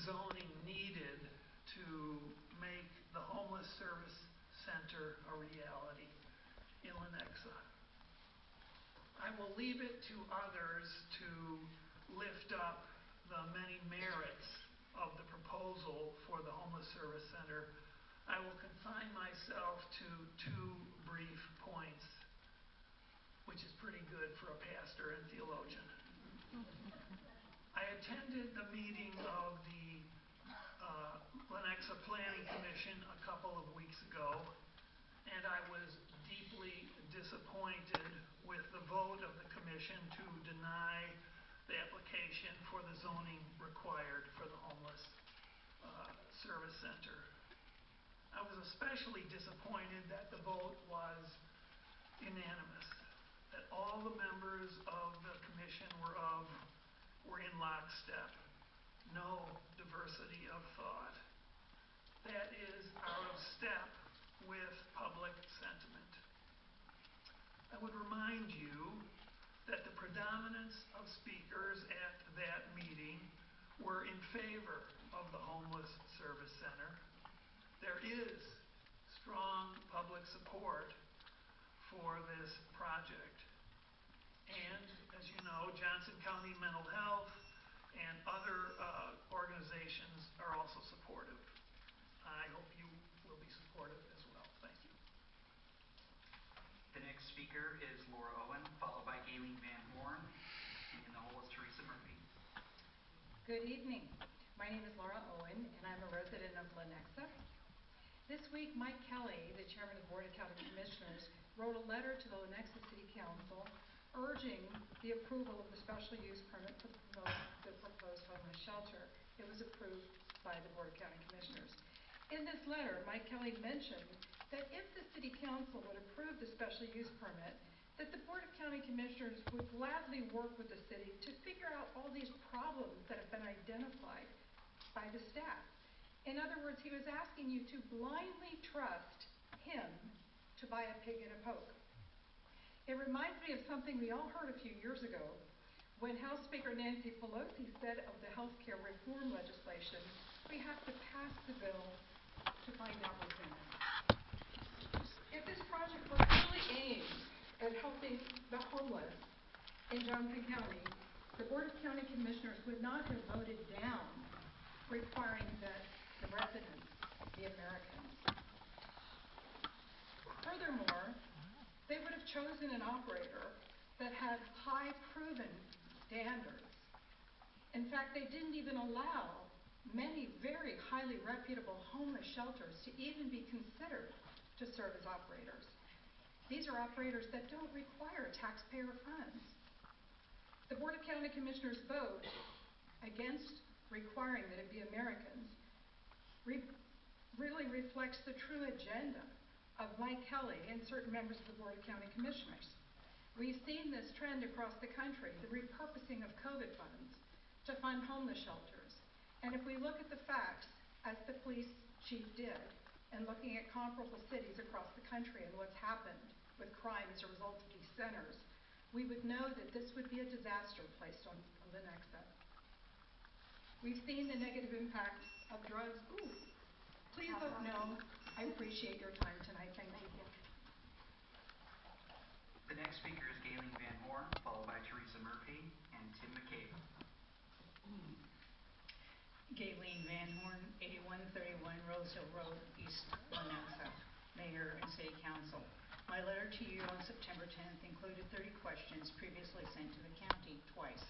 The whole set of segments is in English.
zoning needed to make the homeless service center a reality in Lenexa. I will leave it to others to lift up the many merits of the proposal for the homeless service center. I will confine myself to two brief points, which is pretty good for a pastor and theologian. I attended the meeting of the Lenexa Planning Commission a couple of weeks ago, and I was deeply disappointed with the vote of the commission to deny the application for the zoning required for the homeless service center. I was especially disappointed that the vote was unanimous, that all the members of the commission were in lockstep. No diversity of thought. That is out of step with public sentiment. I would remind you that the predominance of speakers at that meeting were in favor of the homeless service center. There is strong public support for this project. And, as you know, Johnson County Mental Health and other organizations are also supportive. I hope you will be supportive as well. Thank you. The next speaker is Laura Owen, followed by Gayleen Van Horn, and the whole is Teresa Murphy. Good evening. My name is Laura Owen, and I'm a resident of Lenexa. This week, Mike Kelly, the chairman of the Board of County Commissioners, wrote a letter to the Lenexa City Council urging the approval of the special use permit for the proposed homeless shelter. It was approved by the Board of County Commissioners. In this letter, Mike Kelly mentioned that if the City Council would approve the special use permit, that the Board of County Commissioners would gladly work with the city to figure out all these problems that have been identified by the staff. In other words, he was asking you to blindly trust him to buy a pig in a poke. It reminds me of something we all heard a few years ago when House Speaker Nancy Pelosi said of the health care reform legislation, we have to pass the bill to find out what's in it. If this project were really aimed at helping the homeless in Johnson County, the Board of County Commissioners would not have voted down requiring that the residents be Americans. Furthermore, they would have chosen an operator that had high proven standards. In fact, they didn't even allow many very highly reputable homeless shelters to even be considered to serve as operators. These are operators that don't require taxpayer funds. The Board of County Commissioners' vote against requiring that it be Americans really reflects the true agenda of Mike Kelly and certain members of the Board of County Commissioners. We've seen this trend across the country, the repurposing of COVID funds to fund homeless shelters. And if we look at the facts, as the police chief did, and looking at comparable cities across the country and what's happened with crime as a result of these centers, we would know that this would be a disaster placed on Lenexa. We've seen the negative impact of drugs. Ooh, please vote no. I appreciate your time tonight. Thank you. The next speaker is Gayleen Van Horn, followed by Teresa Murphy and Tim McCabe. Gayleen Van Horn, 8131 Rosehill Road, East Lenexa, Mayor and City Council. My letter to you on September 10th included 30 questions previously sent to the county twice,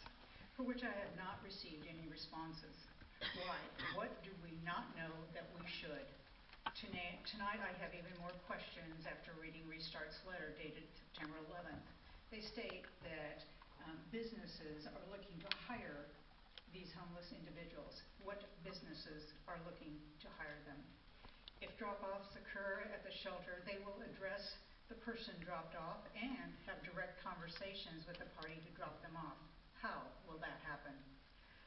for which I have not received any responses. Why? What do we not know that we should? Tonight I have even more questions after reading Restart's letter dated September 11th. They state that businesses are looking to hire these homeless individuals. What businesses are looking to hire them? If drop-offs occur at the shelter, they will address the person dropped off and have direct conversations with the party to drop them off. How will that happen?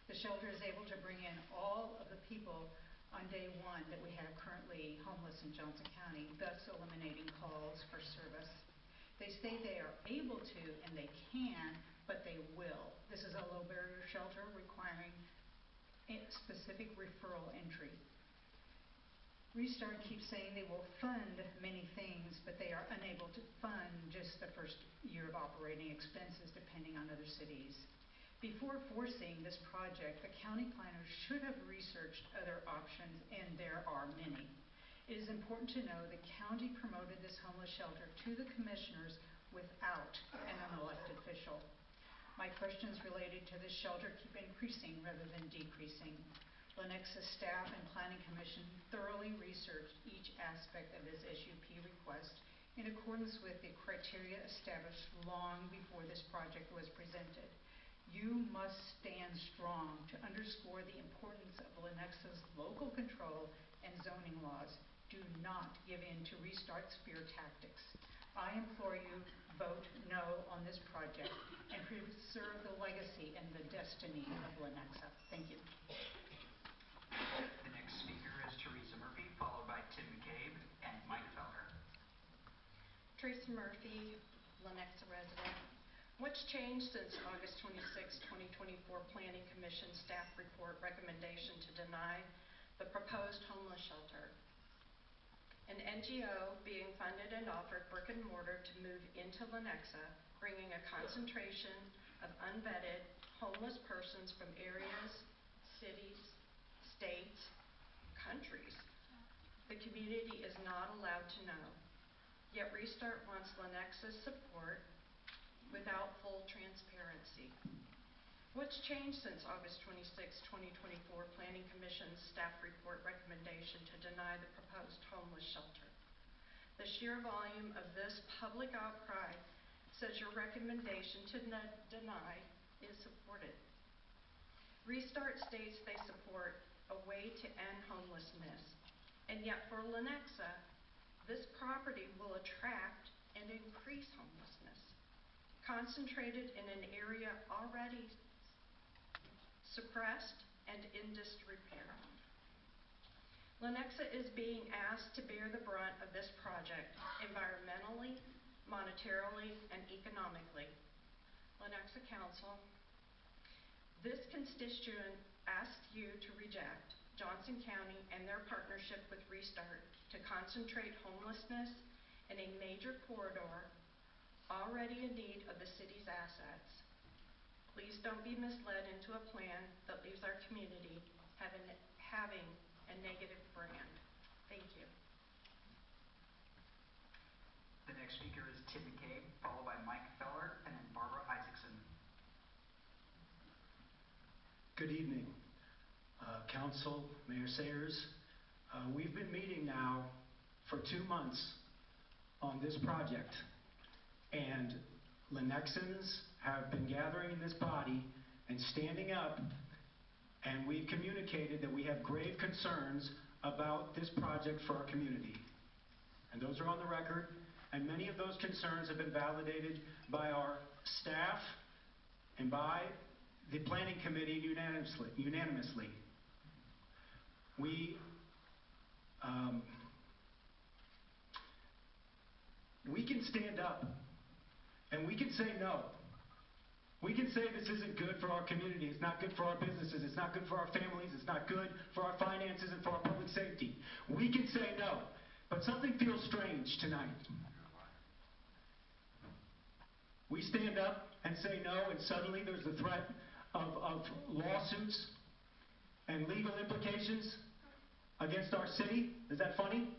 The shelter is able to bring in all of the people on day one that we have currently homeless in Johnson County, thus eliminating calls for service. They say they are able to and they can, but they will. This is a low barrier shelter requiring specific referral entry. Restart keeps saying they will fund many things, but they are unable to fund just the first year of operating expenses depending on other cities. Before forcing this project, the county planners should have researched other options, and there are many. It is important to know the county promoted this homeless shelter to the commissioners without an unelected official. My questions related to this shelter keep increasing rather than decreasing. Lenexa staff and Planning Commission thoroughly researched each aspect of this SUP request in accordance with the criteria established long before this project was presented. You must stand strong to underscore the importance of Lenexa's local control and zoning laws. Do not give in to Restart's fear tactics. I implore you, vote no on this project and preserve the legacy and the destiny of Lenexa. Thank you. The next speaker is Teresa Murphy, followed by Tim McCabe and Mike Feller. Teresa Murphy, Lenexa resident. What's changed since August 26, 2024 Planning Commission staff report recommendation to deny the proposed homeless shelter? An NGO being funded and offered brick and mortar to move into Lenexa, bringing a concentration of unvetted homeless persons from areas, cities, states, countries the community is not allowed to know. Yet Restart wants Lenexa's support without full transparency. What's changed since August 26, 2024 Planning Commission's staff report recommendation to deny the proposed homeless shelter? The sheer volume of this public outcry says your recommendation to deny is supported. Restart states they support a way to end homelessness, and yet for Lenexa, this property will attract and increase homelessness, concentrated in an area already suppressed and in disrepair. Lenexa is being asked to bear the brunt of this project environmentally, monetarily, and economically. Lenexa Council, this constituent asked you to reject Johnson County and their partnership with Restart to concentrate homelessness in a major corridor already in need of the city's assets. Please don't be misled into a plan that leaves our community having a negative brand. Thank you. The next speaker is Tim McCabe, followed by Mike Feller, and then Barbara Isaacson. Good evening, Council, Mayor Sayers. We've been meeting now for 2 months on this project, and Lenexans have been gathering in this body and standing up, and we've communicated that we have grave concerns about this project for our community. And those are on the record, and many of those concerns have been validated by our staff and by the Planning Committee unanimously. We can stand up and we can say no. We can say this isn't good for our community, it's not good for our businesses, it's not good for our families, it's not good for our finances and for our public safety. We can say no, but something feels strange tonight. We stand up and say no, and suddenly there's the threat of lawsuits and legal implications against our city. Is that funny?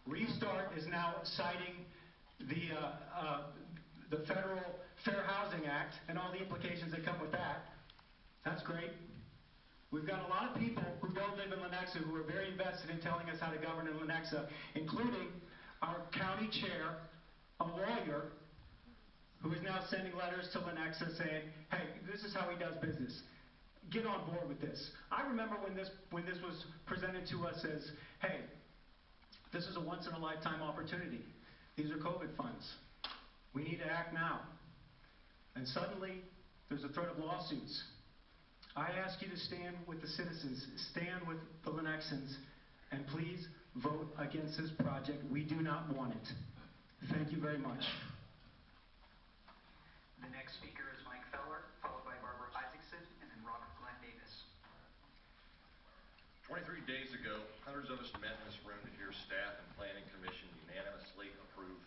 Restart is now citing the Federal Fair Housing Act and all the implications that come with that. That's great. We've got a lot of people who don't live in Lenexa who are very invested in telling us how to govern in Lenexa, including our county chair, a lawyer, who is now sending letters to Lenexa saying, hey, this is how he does business. Get on board with this. I remember when this was presented to us as, hey, this is a once-in-a-lifetime opportunity. These are COVID funds. We need to act now. And suddenly, there's a threat of lawsuits. I ask you to stand with the citizens, stand with the Lenexans, and please vote against this project. We do not want it. Thank you very much. The next speaker is Mike Feller, followed by Barbara Isaacson. days ago, hundreds of us met in this room to hear staff and planning commission unanimously approve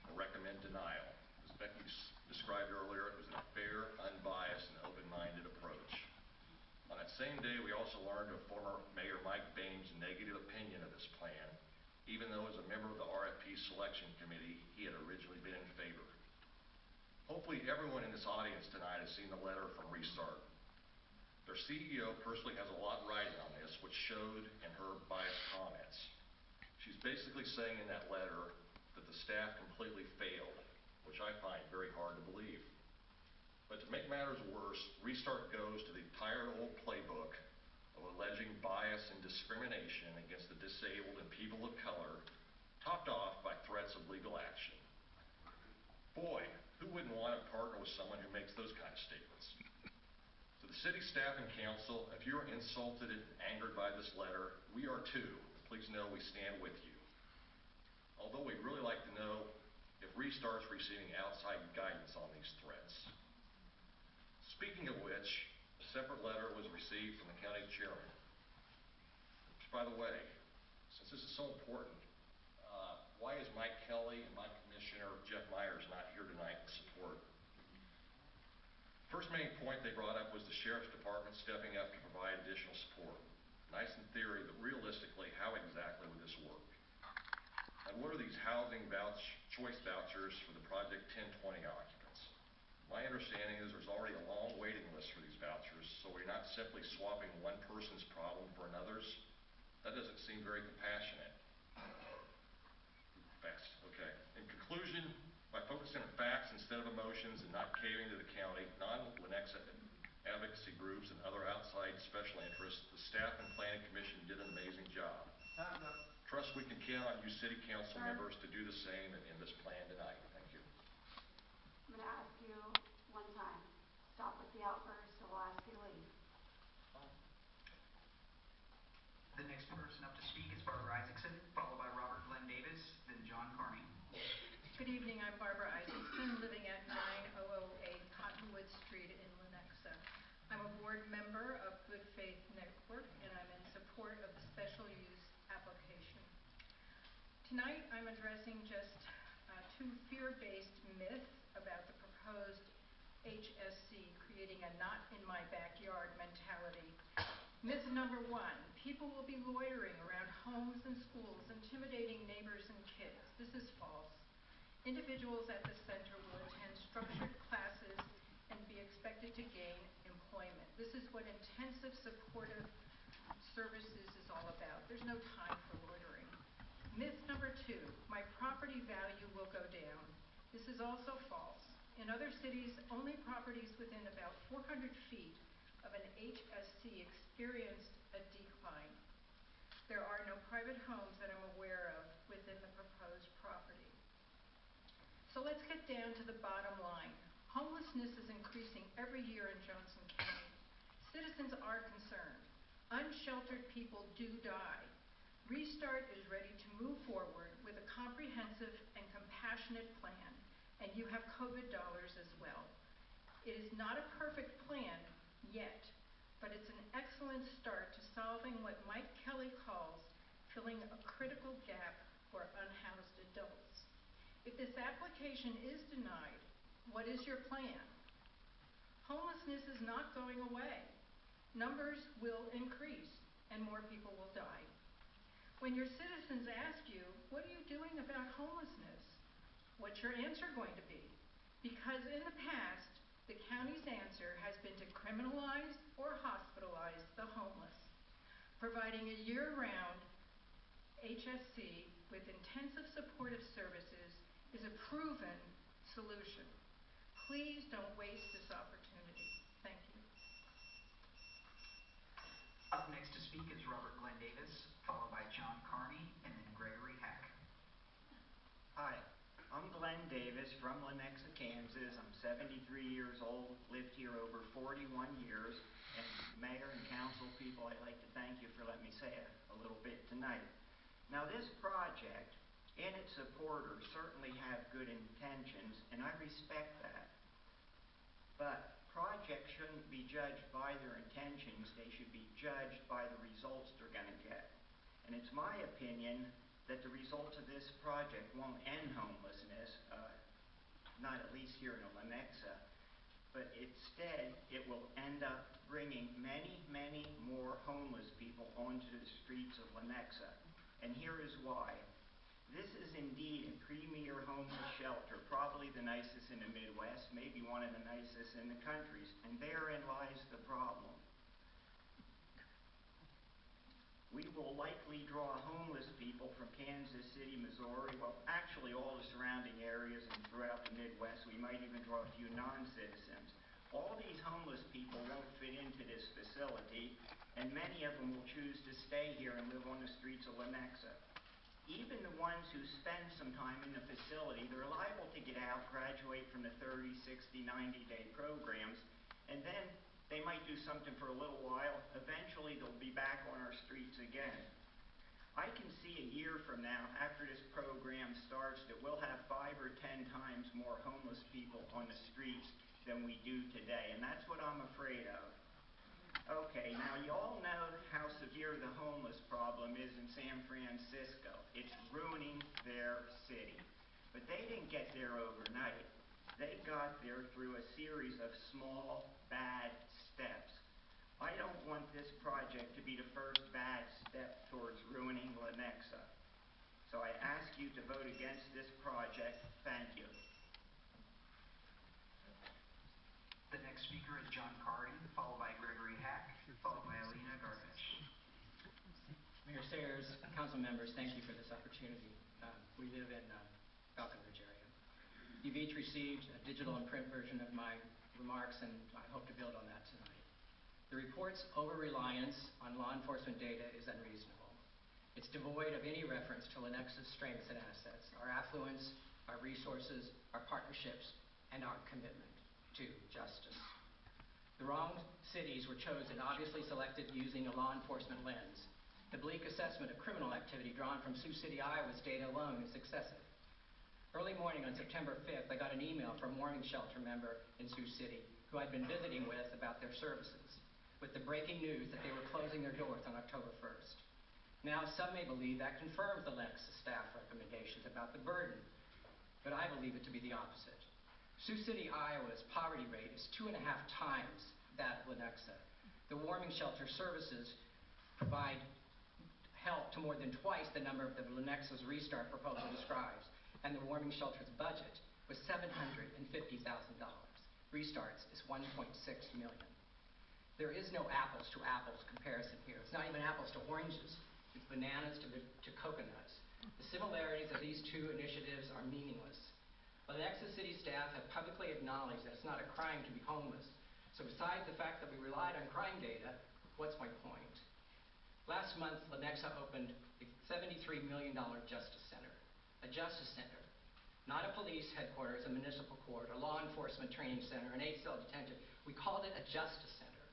or recommend denial. As Becky described earlier, it was a fair, unbiased, and open-minded approach. On that same day, we also learned of former Mayor Mike Bain's negative opinion of this plan, even though as a member of the RFP selection committee, he had originally been in favor. Hopefully everyone in this audience tonight has seen the letter from Restart. Their CEO personally has a lot riding on this, which showed in her biased comments. She's basically saying in that letter that the staff completely failed, which I find very hard to believe. But to make matters worse, Restart goes to the tired old playbook of alleging bias and discrimination against the disabled and people of color, topped off by threats of legal action. Boy, who wouldn't want to partner with someone who makes those kind of statements? To the city staff and council, if you are insulted and angered by this letter, we are too. Please know we stand with you. Although we'd really like to know if Restart's receiving outside guidance on these threats. Speaking of which, a separate letter was received from the county chairman. Which, by the way, since this is so important, why is Mike Kelly and my commissioner, Jeff Myers, not here tonight to support? First main point they brought up was the sheriff's department stepping up to provide additional support. Nice in theory, but realistically, how exactly would this work? And what are these housing choice vouchers for the Project 1020 occupants? My understanding is there's already a long waiting list for these vouchers, so we're not simply swapping one person's problem for another's. That doesn't seem very compassionate. Facts, okay. In conclusion, by focusing on facts instead of emotions and not caving to the county, non-Lenexa advocacy groups, and other outside special interests, the staff and planning commission did an amazing job. Trust we can count on you city council members to do the same and end this plan tonight. Thank you. I'm going to ask you one time, stop with the outburst, or we'll ask you to leave. The next person up to speak is Barbara Isaacson, followed by Robert Glenn Davis, then John Carney. Good evening, I'm Barbara Isaacson, living at 9008 Cottonwood Street in Lenexa. I'm a board member of Good Faith Network, and I'm in support of the special use application. Tonight, I'm addressing just two fear-based myths about the proposed HSC, creating a not-in-my-backyard mentality. Myth number one, people will be loitering around homes and schools, intimidating neighbors and kids. This is false. Individuals at the center will attend structured classes and be expected to gain employment. This is what intensive supportive services is all about. There's no time for loitering. Myth number two, my property value will go down. This is also false. In other cities, only properties within about 400 feet of an HSC experienced a decline. There are no private homes that I'm aware of within the proposed property. So let's get down to the bottom line. Homelessness is increasing every year in Johnson County. Citizens are concerned. Unsheltered people do die. Restart is ready to move forward with a comprehensive and compassionate plan, and you have COVID dollars as well. It is not a perfect plan yet, but it's an excellent start to solving what Mike Kelly calls filling a critical gap for unhoused adults. If this application is denied, what is your plan? Homelessness is not going away. Numbers will increase and more people will die. When your citizens ask you, what are you doing about homelessness? What's your answer going to be? Because in the past, the county's answer has been to criminalize or hospitalize the homeless. Providing a year-round HSC with intensive supportive services is a proven solution. Please don't waste this opportunity. Thank you. Up next to speak is Robert Glenn Davis, followed by John Carney, and then Gregory Hack. Hi, I'm Glenn Davis from Lenexa, Kansas. I'm 73 years old, lived here over 41 years, and Mayor and council people, I'd like to thank you for letting me say a little bit tonight. Now this project and its supporters certainly have good intentions, and I respect that. But projects shouldn't be judged by their intentions, they should be judged by the results they're going to get. And it's my opinion that the result of this project won't end homelessness, not at least here in Lenexa, but instead it will end up bringing many, many more homeless people onto the streets of Lenexa. And here is why. This is indeed a premier homeless shelter, probably the nicest in the Midwest, maybe one of the nicest in the country, and therein lies the problem. We will likely draw homeless people from Kansas City, Missouri, well, actually all the surrounding areas and throughout the Midwest. We might even draw a few non-citizens. All these homeless people won't fit into this facility, and many of them will choose to stay here and live on the streets of Lenexa. Even the ones who spend some time in the facility, they're liable to get out, graduate from the 30, 60, 90-day programs, and then they might do something for a little while. Eventually, they'll be back on our streets again. I can see a year from now, after this program starts, that we'll have 5 or 10 times more homeless people on the streets than we do today, and that's what I'm afraid of. Okay, now you all know how severe the homeless problem is in San Francisco. It's ruining their city. But they didn't get there overnight. They got there through a series of small, bad steps. I don't want this project to be the first bad step towards ruining Lenexa. So I ask you to vote against this project. Thank you. The next speaker is John Carding, followed by Gregory Hack, followed by Alina Garbage. Mayor Sayers, council members, thank you for this opportunity. We live in Falconbridge area. You've each received a digital and print version of my remarks, and I hope to build on that tonight. The report's over-reliance on law enforcement data is unreasonable. It's devoid of any reference to Lenexa's strengths and assets, our affluence, our resources, our partnerships, and our commitment to justice. The wrong cities were chosen, obviously selected using a law enforcement lens. The bleak assessment of criminal activity drawn from Sioux City, Iowa's data alone is excessive. Early morning on September 5th, I got an email from a warming shelter member in Sioux City who I'd been visiting with about their services, with the breaking news that they were closing their doors on October 1st. Now, some may believe that confirms the Lenexa staff recommendations about the burden, but I believe it to be the opposite. Sioux City, Iowa's poverty rate is 2.5 times that of Lenexa. The warming shelter services provide help to more than twice the number of the Lenexa's restart proposal describes, and the warming shelter's budget was $750,000. Restarts is $1.6 million. There is no apples to apples comparison here. It's not even apples to oranges. It's bananas to coconuts. The similarities of these two initiatives are meaningless. Lenexa City staff have publicly acknowledged that it's not a crime to be homeless. So besides the fact that we relied on crime data, what's my point? Last month, Lenexa opened a $73 million Justice Center. A Justice Center, not a police headquarters, a municipal court, a law enforcement training center, an 8-cell detention. We called it a Justice Center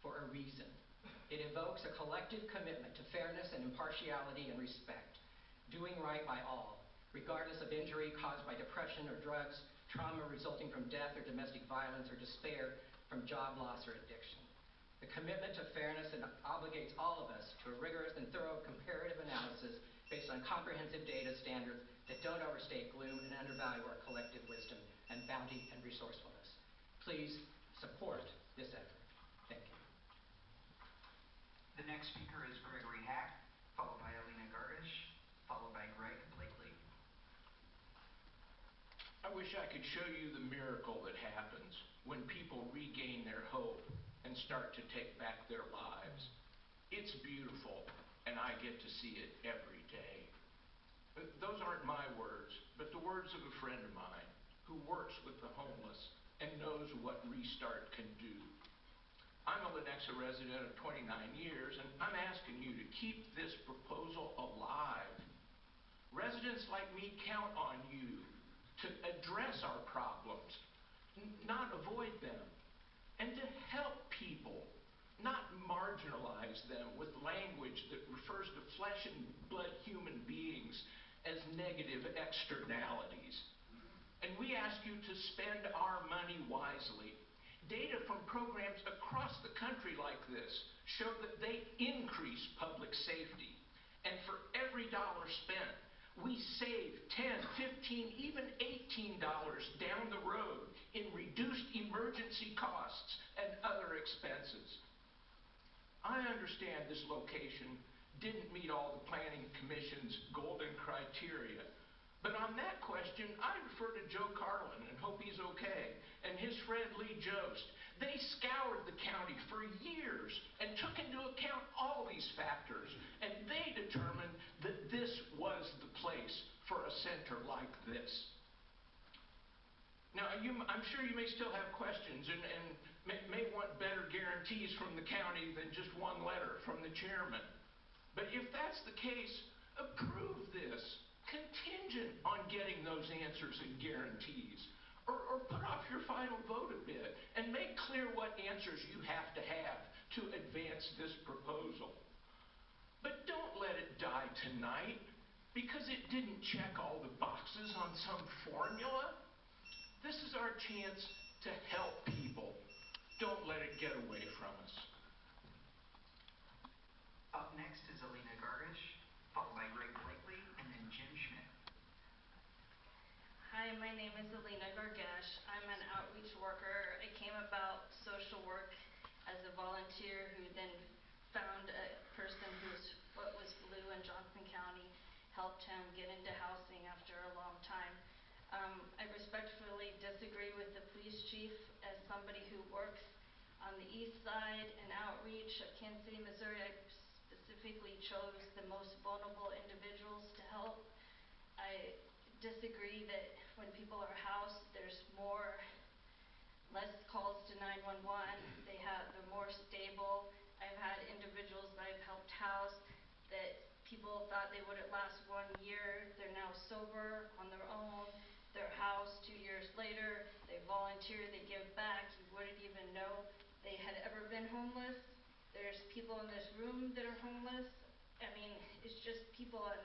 for a reason. It evokes a collective commitment to fairness and impartiality and respect, doing right by all, regardless of injury caused by depression or drugs, trauma resulting from death or domestic violence, or despair from job loss or addiction. The commitment to fairness obligates all of us to a rigorous and thorough comparative analysis based on comprehensive data standards that don't overstate gloom and undervalue our collective wisdom and bounty and resourcefulness. Please support this effort. Thank you. The next speaker is Gregory Hack, followed by Alina Garbage, followed by Greg Blakely. I wish I could show you the miracle that happens when people regain their hope and start to take back their lives. It's beautiful, and I get to see it every day. Those aren't my words, but the words of a friend of mine who works with the homeless and knows what Restart can do. I'm a Lenexa resident of 29 years, and I'm asking you to keep this proposal alive. Residents like me count on you to address our problems, not avoid them, and to help people, not marginalize them with language that refers to flesh and blood human beings as negative externalities. And we ask you to spend our money wisely. Data from programs across the country like this show that they increase public safety And for every dollar spent, we save $10, $15, even $18 down the road in reduced emergency costs and other expenses. I understand this location didn't meet all the Planning Commission's golden criteria, but on that question, I refer to Joe Carlin and hope he's okay, and his friend Lee Jost. They scoured the county for years and took into account all these factors, and they determined that this was the place for a center like this. Now, I'm sure you may still have questions and may want better guarantees from the county than just one letter from the chairman. But if that's the case, approve this contingent on getting those answers and guarantees. Or put off your final vote a bit and make clear what answers you have to advance this proposal. But don't let it die tonight because it didn't check all the boxes on some formula. This is our chance to help people. Don't let it get away from us. Up next is Alina Gargish, followed by Greg Blakely, and then Jim Schmidt. Hi, my name is Alina Gargash. I'm an outreach worker. I came about social work as a volunteer who then found a person whose foot was blue in Johnson County, helped him get into housing after a long time. I respectfully disagree with the police chief. As somebody who works on the east side and outreach of Kansas City, Missouri, I specifically chose the most vulnerable individuals to help. I disagree that when people are housed, there's less calls to 911. They're more stable. I've had individuals that I've helped house that people thought they wouldn't last 1 year. They're now sober on their own. They're housed 2 years later. They volunteer, they give back. You wouldn't even know they had ever been homeless. There's people in this room that are homeless. I mean, it's just people, and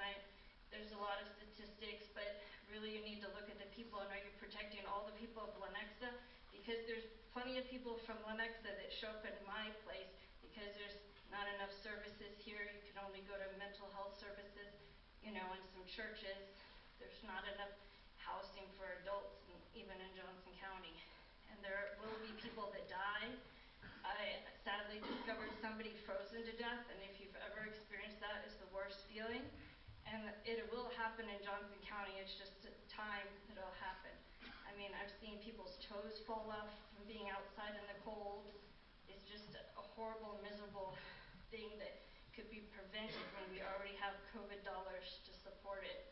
there's a lot of statistics, but really you need to look at the people, and are you protecting all the people of Lenexa? Because there's plenty of people from Lenexa that show up in my place because there's not enough services here. You can only go to mental health services, in some churches. There's not enough housing for adults, even in Johnson County. And there will be people that die. I sadly discovered somebody frozen to death, and if you've ever experienced that, it's the worst feeling. And it will happen in Johnson County. It's just a time that it'll happen. I mean, I've seen people's toes fall off from being outside in the cold. It's just a horrible, miserable thing that could be prevented when we already have COVID dollars to support it.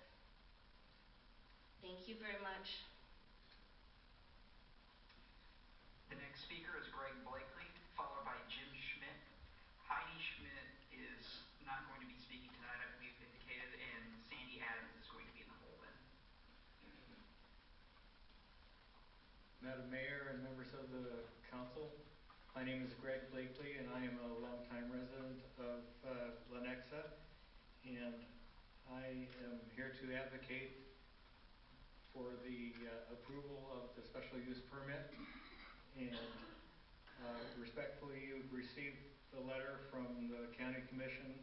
Thank you very much. The next speaker is Greg Blakely, followed by Jim Schmidt. Heidi Schmidt is not going to be speaking tonight, I believe indicated, and Sandy Adams is going to be in the hold-in. Madam Mayor and members of the council, my name is Greg Blakely, and I am a longtime resident of Lenexa, and I am here to advocate for the approval of the special use permit. And respectfully, you've received the letter from the county commission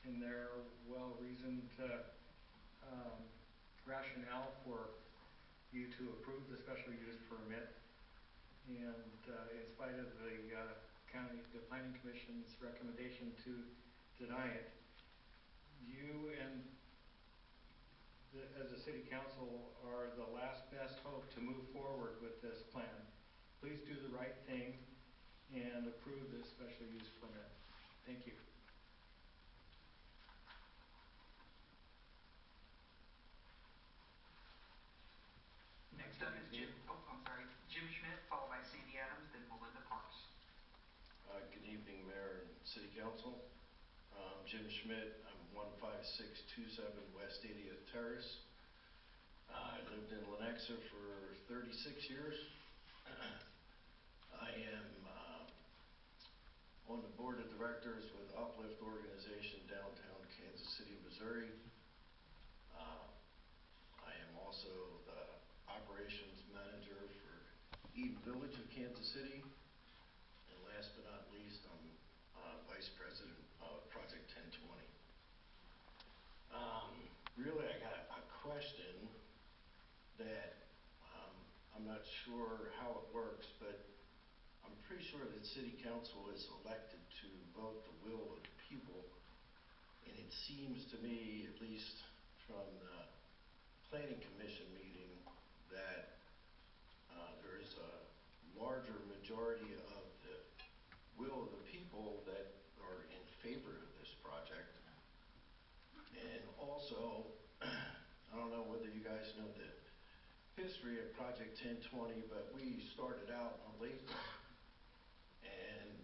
in their well-reasoned rationale for you to approve the special use permit. And in spite of the planning commission's recommendation to deny it, you and as a city council are the last best hope to move forward with this plan. Please do the right thing and approve this special use permit. Thank you. Next up is Jim Schmidt, followed by Sandy Adams, then Melinda Parks. Good evening, Mayor and City Council. Jim Schmidt, I'm 15627 West 80th Terrace. I lived in Lenexa for 36 years. I am on the board of directors with Uplift Organization, downtown Kansas City, Missouri. I am also the operations manager for Eden Village of Kansas City. And last but not least, I'm vice president of Project 1020. question that I'm not sure how it works, but I'm pretty sure that city council is elected to vote the will of the people. And it seems to me, at least from the planning commission meeting, that there is a larger majority of the will of the people that are in favor of this project. And also, I don't know whether you guys know the history of Project 1020, but we started out in Latham, and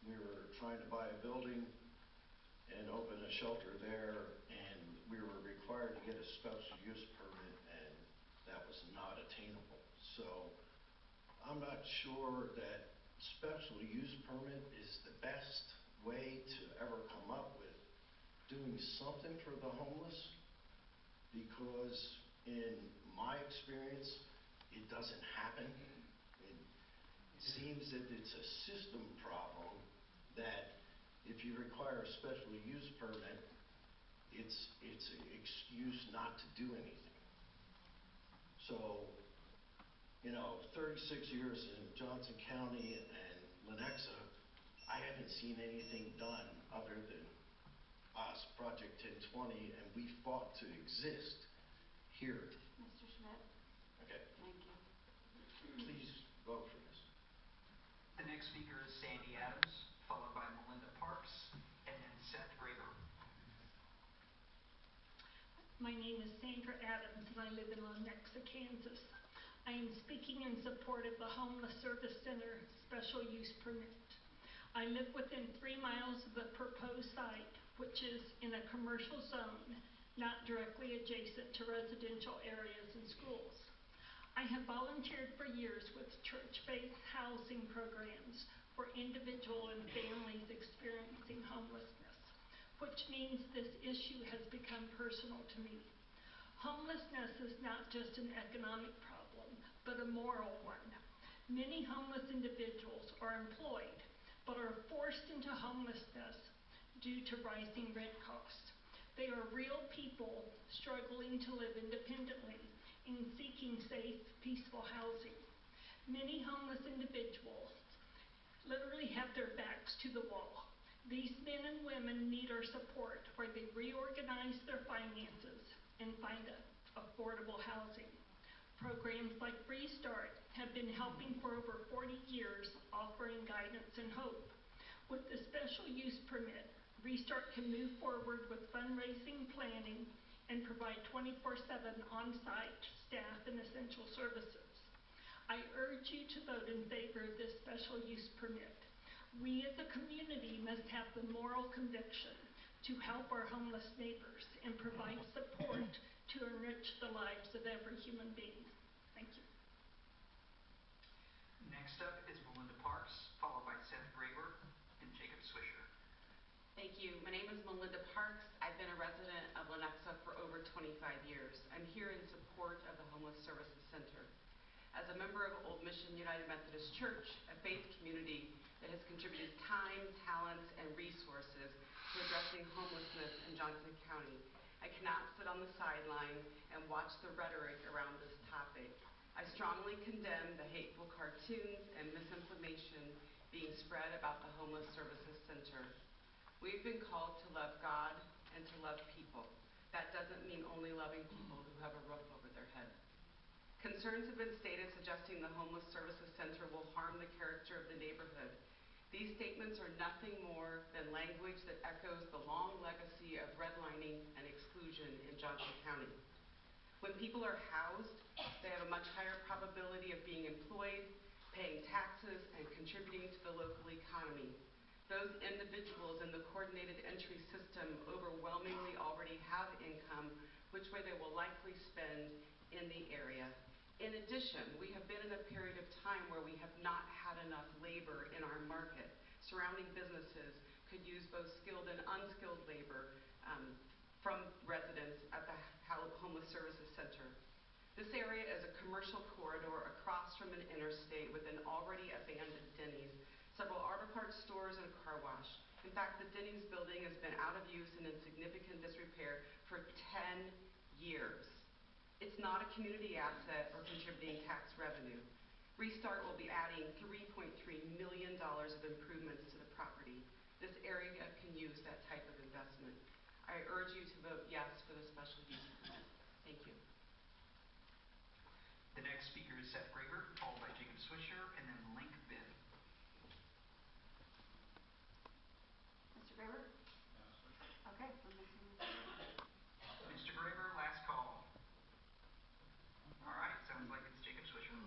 we were trying to buy a building and open a shelter there, and we were required to get a special use permit, and that was not attainable. So I'm not sure that special use permit is the best way to ever come up with doing something for the homeless, because in my experience, it doesn't happen. It seems that it's a system problem, that if you require a special use permit, it's an excuse not to do anything. So, 36 years in Johnson County and Lenexa, I haven't seen anything done other than us, Project 1020, and we fought to exist here. Mr. Schmidt? Okay. Thank you. Please vote for this. The next speaker is Sandy Adams, followed by Melinda Parks, and then Seth Graber. My name is Sandra Adams, and I live in Lenexa, Kansas. I am speaking in support of the Homeless Service Center special use permit. I live within 3 miles of the proposed site, which is in a commercial zone, not directly adjacent to residential areas and schools. I have volunteered for years with church-based housing programs for individual and families experiencing homelessness, which means this issue has become personal to me. Homelessness is not just an economic problem, but a moral one. Many homeless individuals are employed, but are forced into homelessness due to rising rent costs. They are real people struggling to live independently and seeking safe, peaceful housing. Many homeless individuals literally have their backs to the wall. These men and women need our support where they reorganize their finances and find affordable housing. Programs like Free Start have been helping for over 40 years, offering guidance and hope. With the special use permit, Restart can move forward with fundraising, planning, and provide 24/7 on-site staff and essential services. I urge you to vote in favor of this special use permit. We as a community must have the moral conviction to help our homeless neighbors and provide support to enrich the lives of every human being. Thank you. Next up is Melinda Parks, followed by Seth Graber and Jacob Swisher. Thank you. My name is Melinda Parks. I've been a resident of Lenexa for over 25 years. I'm here in support of the Homeless Services Center. As a member of Old Mission United Methodist Church, a faith community that has contributed time, talents, and resources to addressing homelessness in Johnson County, I cannot sit on the sideline and watch the rhetoric around this topic. I strongly condemn the hateful cartoons and misinformation being spread about the Homeless Services Center. We've been called to love God and to love people. That doesn't mean only loving people who have a roof over their head. Concerns have been stated suggesting the Homeless Services Center will harm the character of the neighborhood. These statements are nothing more than language that echoes the long legacy of redlining and exclusion in Johnson County. When people are housed, they have a much higher probability of being employed, paying taxes, and contributing to the local economy. Those individuals in the coordinated entry system overwhelmingly already have income, which way they will likely spend in the area. In addition, we have been in a period of time where we have not had enough labor in our market. Surrounding businesses could use both skilled and unskilled labor from residents at the Homeless Services Center. This area is a commercial corridor across from an interstate with an already abandoned Denny's, several auto parts stores, and a car wash. In fact, the Denny's building has been out of use and in significant disrepair for 10 years. It's not a community asset or contributing tax revenue. Restart will be adding $3.3 million of improvements to the property. This area can use that type of investment. I urge you to vote yes for the special use permit. Thank you. The next speaker is Seth Graber, followed by Jacob Swisher, and then Link Bibb. Mr. Graber? Okay, we're missing Mr. Graber. Mr. Graber, last call. All right, sounds like it's Jacob Swisher.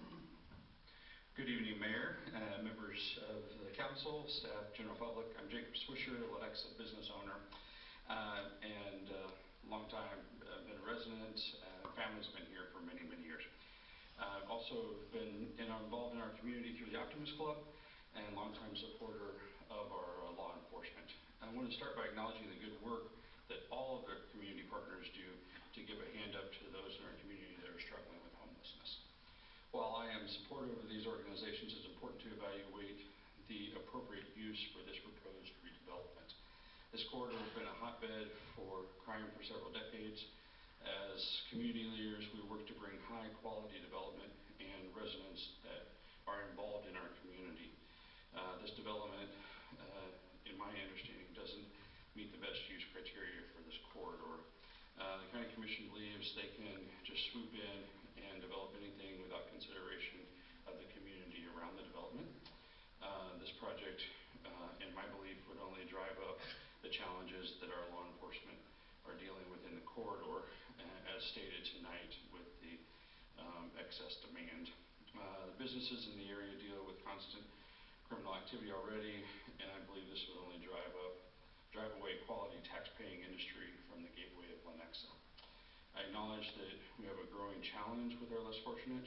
Good evening, Mayor, members of the council, staff, general public. I'm Jacob Swisher, Lenexa business owner, and long time been a resident. Family's been here for many, many years. I've also been involved in our community through the Optimist Club and longtime supporter of our law enforcement. I want to start by acknowledging the good work that all of the community partners do to give a hand up to those in our community that are struggling with homelessness. While I am supportive of these organizations, it's important to evaluate the appropriate use for this proposed redevelopment. This corridor has been a hotbed for crime for several decades. As community leaders, we work to bring high quality development and residents that are involved in our community. This development, in my understanding, doesn't meet the best use criteria for this corridor. The County Commission believes they can just swoop in and develop anything without consideration of the community around the development. This project, in my belief, would only drive up the challenges that our law enforcement are dealing with in the corridor, as stated tonight with the excess demand. The businesses in the area deal with constant criminal activity already, and I believe this would only drive away quality tax-paying industry from the gateway of Lenexa. I acknowledge that we have a growing challenge with our less fortunate.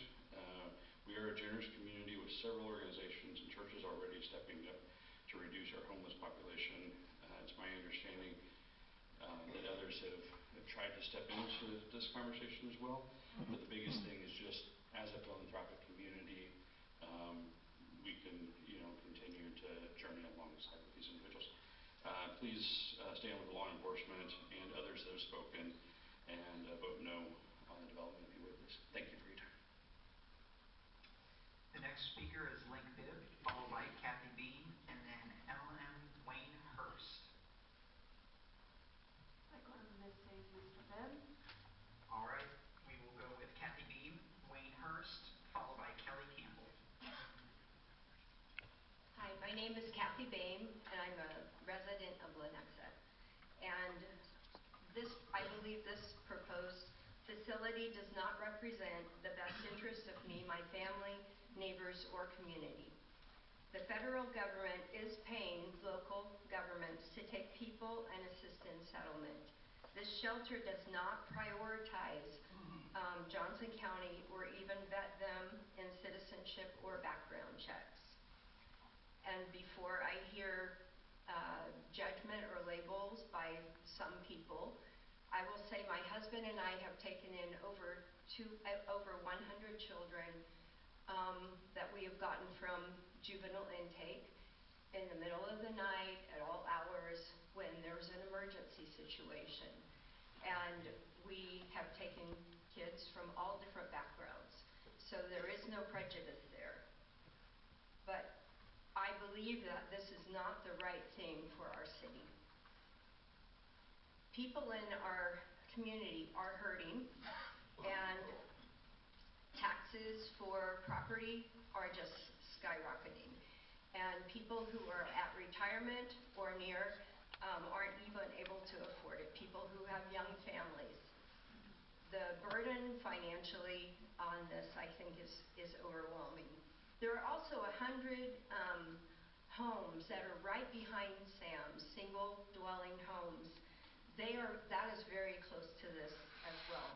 We are a generous community with several organizations and churches already stepping up to reduce our homeless population. It's my understanding that others have tried to step into this conversation as well. But the biggest thing is just as a philanthropic community, we can continue to journey alongside with these individuals. Please stand with law enforcement and others that have spoken and vote no on the development if you would, please. Thank you for your time. The next speaker is Link Bibb, followed by Kathy Bean, and then L.M. Wayne Hurst. Like we're missing Mr. Bibb. All right, we will go with Kathy Bean, Wayne Hurst, followed by Kelly Campbell. Hi, my name is Kathy Boehm, and I'm a resident of Lenexa. And I believe this proposed facility does not represent the best interest of me, my family, neighbors, or community. The federal government is paying local governments to take people and assist in settlement. This shelter does not prioritize Johnson County or even vet them in citizenship or background checks. And before I hear judgment or labels by some people, I will say my husband and I have taken in over 100 children that we have gotten from juvenile intake in the middle of the night, at all hours, when there's an emergency situation. And we have taken kids from all different backgrounds. So there is no prejudice there. But I believe that this is not the right thing for our city. People in our community are hurting, and taxes for property are just skyrocketing. And people who are at retirement or near aren't even able to afford it. People who have young families. The burden financially on this, I think, is overwhelming. There are also 100 homes that are right behind Sam's, single dwelling homes. That is very close to this as well.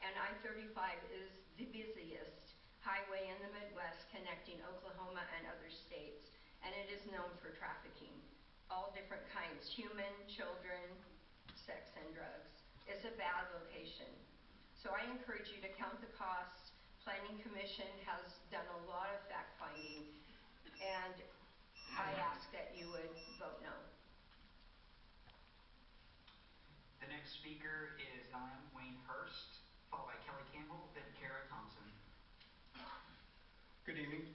And I-35 is the busiest highway in the Midwest connecting Oklahoma and other states. And it is known for trafficking, all different kinds, human, children, sex, and drugs. It's a bad location. So I encourage you to count the costs. Planning Commission has done a lot of fact-finding, and I ask that you would vote no. The next speaker is L.M. Wayne Hurst, followed by Kelly Campbell, then Kara Thompson. Good evening.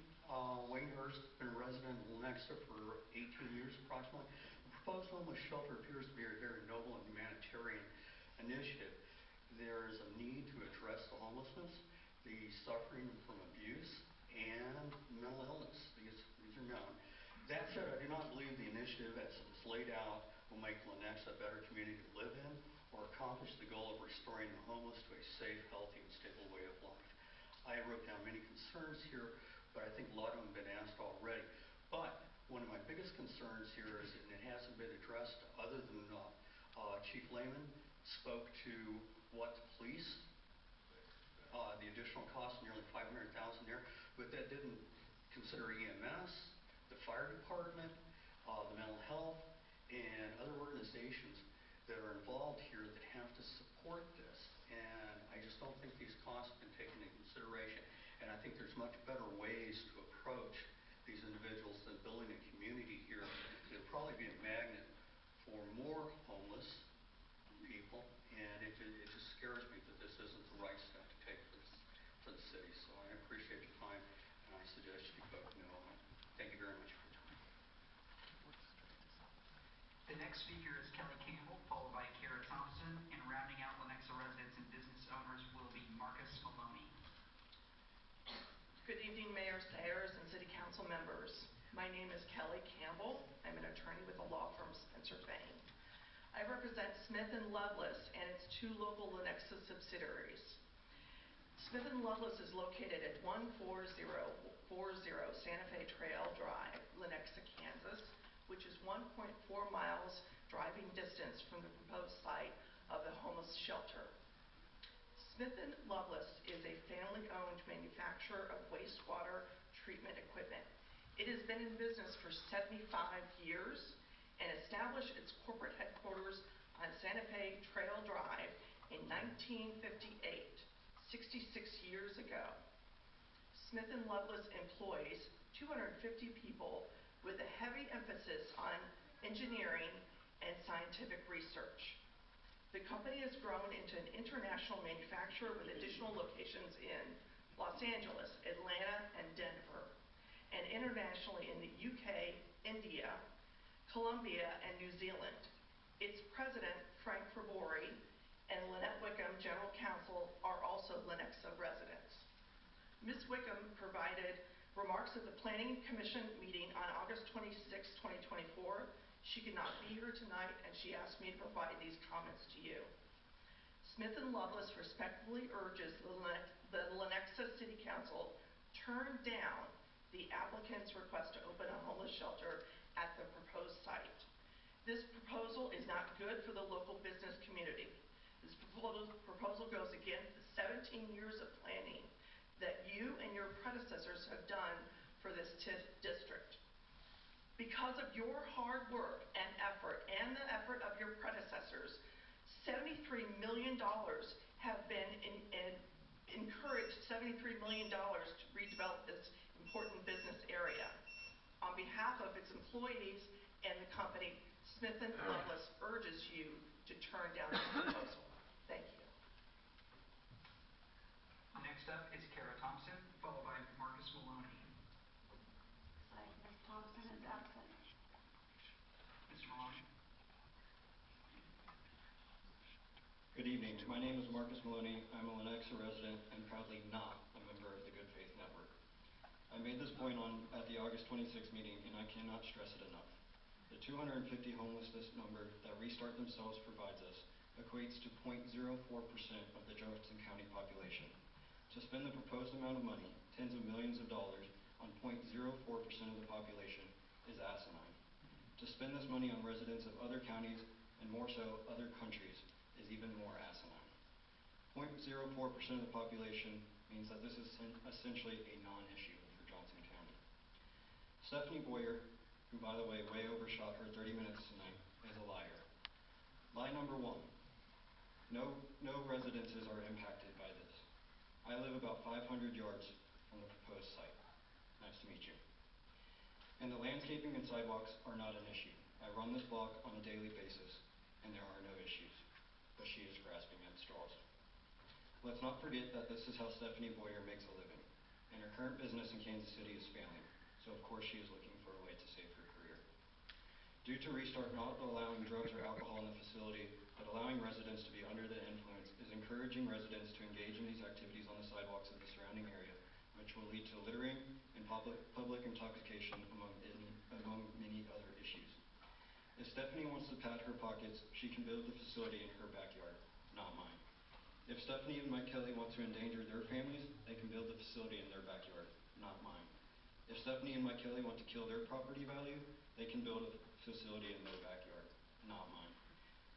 Wayne Hurst, been a resident of Lenexa for 18 years approximately. The proposed homeless shelter appears to be a very noble and humanitarian initiative. There is a need to address the homelessness, the suffering from abuse, and mental illness. These are known. That said, I do not believe the initiative as it is laid out will make Lenexa a better community to live in or accomplish the goal of restoring the homeless to a safe, healthy, and stable way of life. I wrote down many concerns here, but I think a lot of them have been asked already. But one of my biggest concerns here is, and it hasn't been addressed other than Chief Lehman spoke to what the police, the additional cost, nearly $500,000 there, but that didn't consider EMS, the fire department, the mental health, and other organizations that are involved here that have to support this. And I just don't think these costs have been taken into consideration. And I think there's much better ways to approach these individuals than building a community here. It'll probably be a magnet for more homeless people, and it just scares me that this isn't the right step to take for the city. So I appreciate your time, and I suggest you vote no on it. Thank you very much for your time. The next speaker is Kelly Campbell, followed by Kara Thompson, and rounding out Lenexa residents and business owners will be Marcus Maloney. Good evening, Mayor Sayers and City Council members. My name is Kelly Campbell. I'm an attorney with the law firm Spencer Bain. I represent Smith & Lovelace and its two local Lenexa subsidiaries. Smith & Lovelace is located at 14040 Santa Fe Trail Drive, Lenexa, Kansas, which is 1.4 miles driving distance from the proposed site of the homeless shelter. Smith & Lovelace is a family-owned manufacturer of wastewater treatment equipment. It has been in business for 75 years and established its corporate headquarters on Santa Fe Trail Drive in 1958, 66 years ago. Smith & Lovelace employs 250 people with a heavy emphasis on engineering and scientific research. The company has grown into an international manufacturer with additional locations in Los Angeles, Atlanta, and Denver, and internationally in the UK, India, Colombia, and New Zealand. Its president, Frank Frabori, and Lynette Wickham, general counsel, are also Lenexa residents. Ms. Wickham provided remarks at the Planning Commission meeting on August 26, 2024. She could not be here tonight, and she asked me to provide these comments to you. Smith & Lovelace respectfully urges the Lenexa City Council turn down the applicant's request to open a homeless shelter at the proposed site. This proposal is not good for the local business community. This proposal goes against the 17 years of planning that you and your predecessors have done for this district. Because of your hard work and effort and the effort of your predecessors, $73 million have been encouraged, $73 million to redevelop this important business area. On behalf of its employees and the company, Smith & Lovelace urges you to turn down this proposal. Thank you. Next up is Kara Thompson, followed by Marcus Maloney. Ms. Thompson is absent. Mr. Maloney. Good evening. My name is Marcus Maloney. I'm a Lenexa resident and proudly not a member of the Good Faith Network. I made this point at the August 26th meeting, and I cannot stress it enough. The 250 homelessness number that Restart Themselves provides us equates to 0.04% of the Jefferson County population. To spend the proposed amount of money, tens of millions of dollars, on 0.04% of the population is asinine. To spend this money on residents of other counties, and more so other countries, is even more asinine. 0.04% of the population means that this is essentially a non-issue for Johnson County. Stephanie Boyer, who by the way way overshot her 30 minutes tonight, is a liar. Lie number one, no residences are impacted by this. I live about 500 yards from the proposed site. Nice to meet you. And the landscaping and sidewalks are not an issue. I run this block on a daily basis, and there are no issues. But she is grasping at straws. Let's not forget that this is how Stephanie Boyer makes a living, and her current business in Kansas City is failing, so of course she is looking for a way to save her career. Due to Restart not allowing drugs or alcohol in the facility, but allowing residents to be under the influence, is encouraging residents to engage in these activities on the sidewalks of the surrounding area, which will lead to littering and public intoxication among many other issues. If Stephanie wants to pad her pockets, she can build the facility in her backyard, not mine. If Stephanie and Mike Kelly want to endanger their families, they can build the facility in their backyard, not mine. If Stephanie and Mike Kelly want to kill their property value, they can build a facility in their backyard, not mine.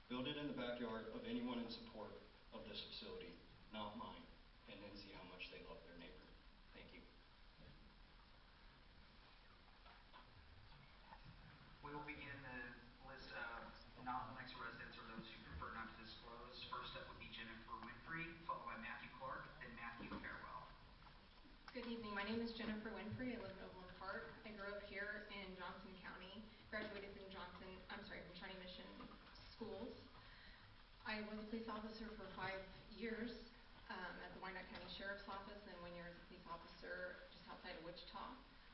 Build it in the backyard of anyone in support of this facility, not mine, and then see how much they love their neighbor. Thank you. We will begin the list of non-Lenexa residents or those who prefer not to disclose. First up would be Jennifer Winfrey, followed by Matthew Clark, then Matthew Farewell. Good evening. My name is Jennifer Winfrey. I live in Overland Park. I grew up here in Johnson County, graduated from from Shawnee Mission Schools. I was a police officer for 5 years at the Wyandotte County Sheriff's Office, and 1 year as a police officer just outside of Wichita.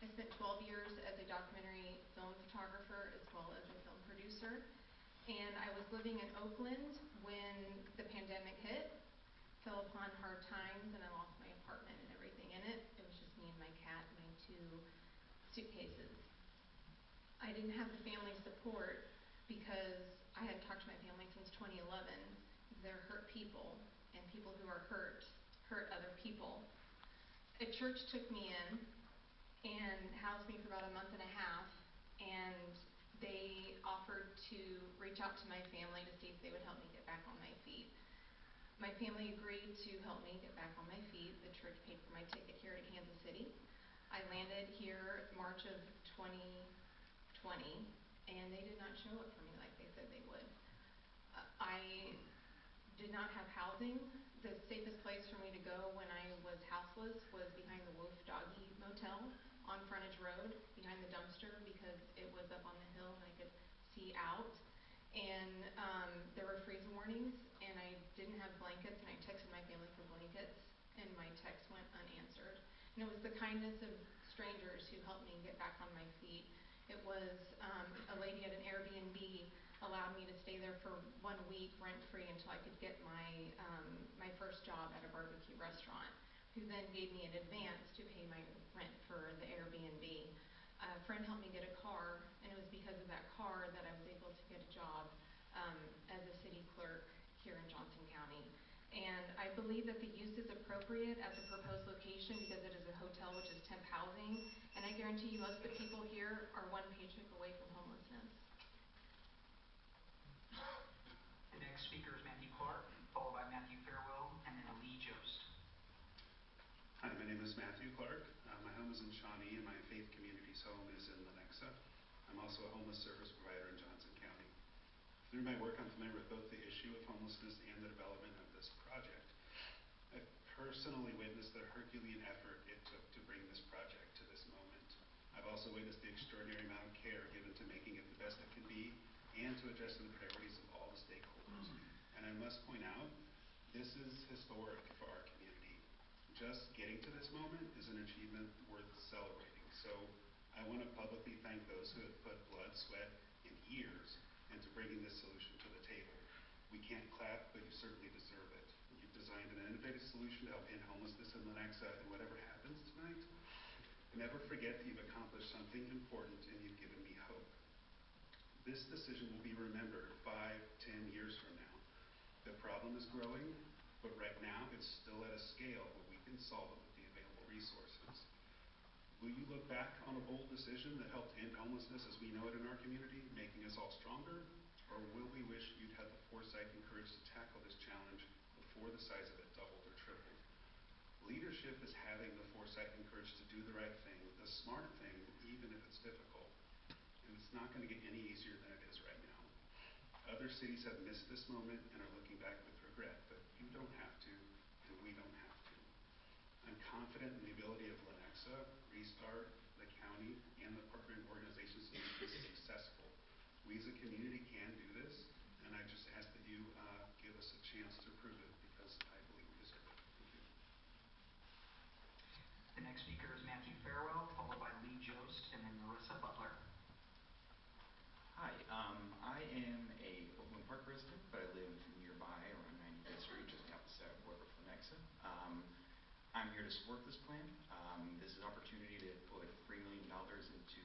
I spent 12 years as a documentary film photographer as well as a film producer. And I was living in Oakland when the pandemic hit, fell upon hard times, and I lost my apartment and everything in it. It was just me and my cat and my 2 suitcases. I didn't have the family support because I had talked to my family since 2011. They're hurt people, and people who are hurt other people. A church took me in and housed me for about a month and a half, and they offered to reach out to my family to see if they would help me get back on my feet. My family agreed to help me get back on my feet. The church paid for my ticket here to Kansas City. I landed here March of 2020, and they did not show up for me like they said they would. I did not have housing. The safest place for me to go when I was houseless was behind the Wolf Doggy Motel on Frontage Road, behind the dumpster, because it was up on the hill and I could see out. And there were freeze warnings, and I didn't have blankets, and I texted my family for blankets, and my text went unanswered. And it was the kindness of strangers who helped me get back on my feet. It was a lady at an Airbnb allowed me to stay there for 1 week rent-free until I could get my my first job at a barbecue restaurant, who then gave me an advance to pay my rent for the Airbnb. A friend helped me get a car, and it was because of that car that I was able to get a job as a city clerk here in Johnson County. And I believe that the use is appropriate at the proposed location because it is a hotel, which is temp housing, and I guarantee you most of the people here are 1 paycheck away from homelessness. The next speaker is Matthew Clark, followed by Matthew Farewell, and then Lee Jost. Hi, my name is Matthew Clark. My home is in Shawnee, and my faith community's home is in Lenexa. I'm also a homeless service provider in Johnson County. Through my work, I'm familiar with both the issue of homelessness and the development of this project. I've personally witnessed the Herculean effort it took to bring this project to this moment. I've also witnessed the extraordinary amount of care given to making it the best it can be and to addressing the priorities of all the stakeholders. And I must point out, this is historic for our community. Just getting to this moment is an achievement worth celebrating. So I want to publicly thank those who have put blood, sweat, and years into bringing this solution to the table. We can't clap, but you certainly deserve it. You've designed an innovative solution to help end homelessness in Lenexa, and whatever happens tonight, never forget that you've accomplished something important and you've given me hope. This decision will be remembered 5, 10 years from now. The problem is growing, but right now it's still at a scale where we can solve it with the available resources. Will you look back on a bold decision that helped end homelessness as we know it in our community, making us all stronger? Or will we wish you'd had the foresight and courage to tackle this challenge before the size of it doubled or tripled? Leadership is having the foresight and courage to do the right thing, the smart thing, even if it's difficult. And it's not going to get any easier than it is right now. Other cities have missed this moment and are looking back with regret, but you don't have to, and we don't have to. I'm confident in the ability of Lenexa, Restart, the county, and the partnering organizations to make this successful. We as a community can do this, and I just ask that you give us a chance to prove it because I believe we deserve it. next speaker is Matthew Farewell, followed by Lee Jost, and then Marissa Butler. Hi, I am a Overland Park resident, but I live nearby around 95th Street, just the opposite side of the border of Lenexa. I'm here to support this plan. This is an opportunity to put $3 million into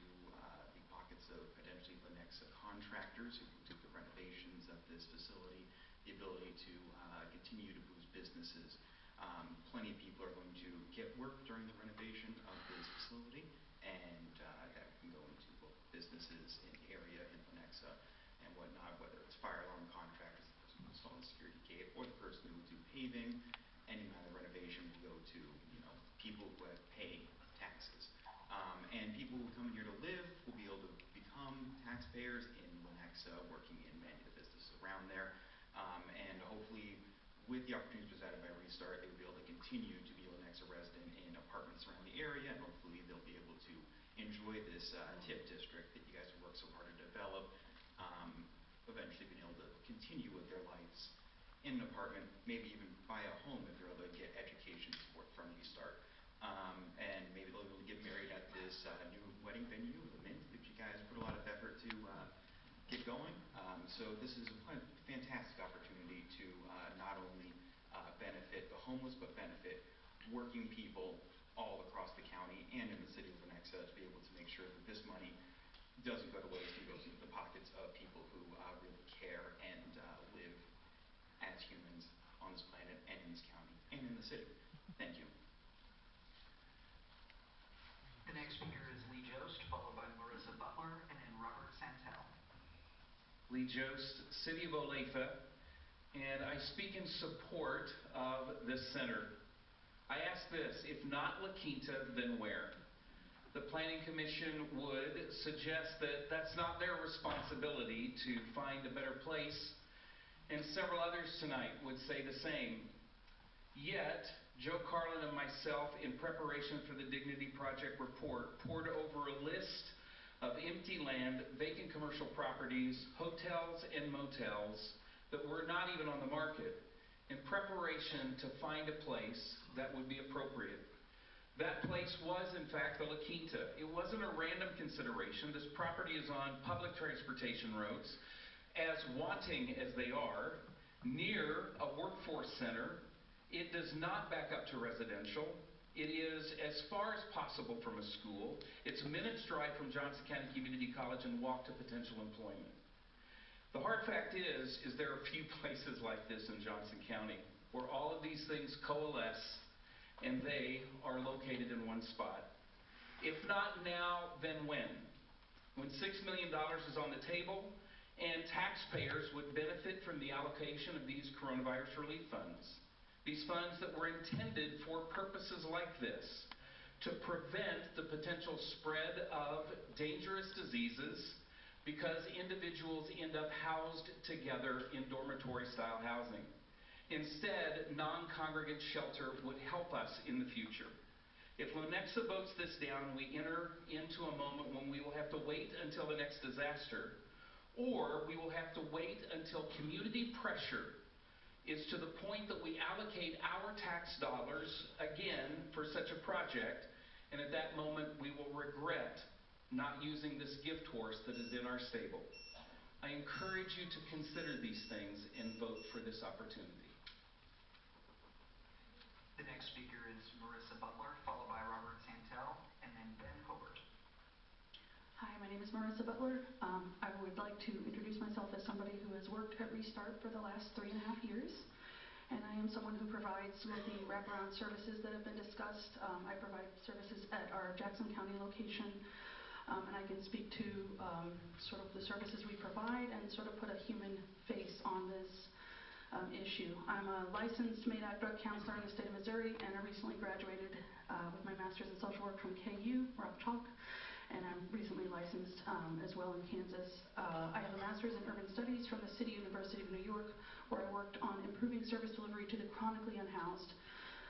the pockets of potentially Lenexa contractors who can do the renovations of this facility, the ability to continue to boost businesses. Plenty of people are going to get work during the renovation of this facility, and that can go into both businesses in the area in Lenexa and whatnot, whether it's fire alarm contractors, the person who installed the security gate, or the person who will do paving. Any amount of renovation will go to, people who have paid taxes. And people who come here to live will be able to become taxpayers in Lenexa, working in many of the businesses around there. And hopefully, with the opportunities presented by Restart, they will be able to continue to be a Lenexa resident in apartments around the area, and hopefully they'll be able to enjoy this TIF district that you guys have worked so hard to develop, eventually being able to continue with their lives in an apartment, maybe even buy a home if they're able to get education support from Restart. And maybe they'll be able to get married at this new wedding venue, the Mint, that you guys put a lot of effort to get going. So this is a fantastic opportunity to not only benefit the homeless, but benefit working people all across the county and in the city of Lenexa, to be able to make sure that this money doesn't go to waste and goes into the pockets of people who really care and live as humans on this planet and in this county and in the city. Thank you. The next speaker is Lee Jost, followed by Marissa Butler, and then Robert Santel. Lee Jost, City of Olathe, and I speak in support of this center. I ask this, if not La Quinta, then where? The Planning Commission would suggest that that's not their responsibility to find a better place, and several others tonight would say the same. Yet, Joe Carlin and myself, in preparation for the Dignity Project report, poured over a list of empty land, vacant commercial properties, hotels and motels that were not even on the market, in preparation to find a place that would be appropriate. That place was, in fact, the La Quinta. It wasn't a random consideration. This property is on public transportation roads, as wanting as they are, near a workforce center. It does not back up to residential. It is as far as possible from a school. It's minutes drive from Johnson County Community College and walk to potential employment. The hard fact is there are few places like this in Johnson County where all of these things coalesce and they are located in one spot. If not now, then when? When $6 million is on the table and taxpayers would benefit from the allocation of these coronavirus relief funds. These funds that were intended for purposes like this, to prevent the potential spread of dangerous diseases because individuals end up housed together in dormitory-style housing. Instead, non-congregate shelter would help us in the future. If Lenexa votes this down, we enter into a moment when we will have to wait until the next disaster, or we will have to wait until community pressure is to the point that we allocate our tax dollars again for such a project, and at that moment we will regret not using this gift horse that is in our stable. I encourage you to consider these things and vote for this opportunity. The next speaker is Marissa Butler, followed by Robert Santel, and then Ben Hobart. Hi, my name is Marissa Butler. I would like to introduce myself as somebody who has worked at Restart for the last 3.5 years. And I am someone who provides some of the wraparound services that have been discussed. I provide services at our Jackson County location, and I can speak to sort of the services we provide and sort of put a human face on this issue. I'm a licensed MADAC drug counselor in the state of Missouri, and I recently graduated with my master's in social work from KU, Rock Chalk. And I'm recently licensed as well in Kansas. I have a master's in urban studies from the City University of New York, where I worked on improving service delivery to the chronically unhoused.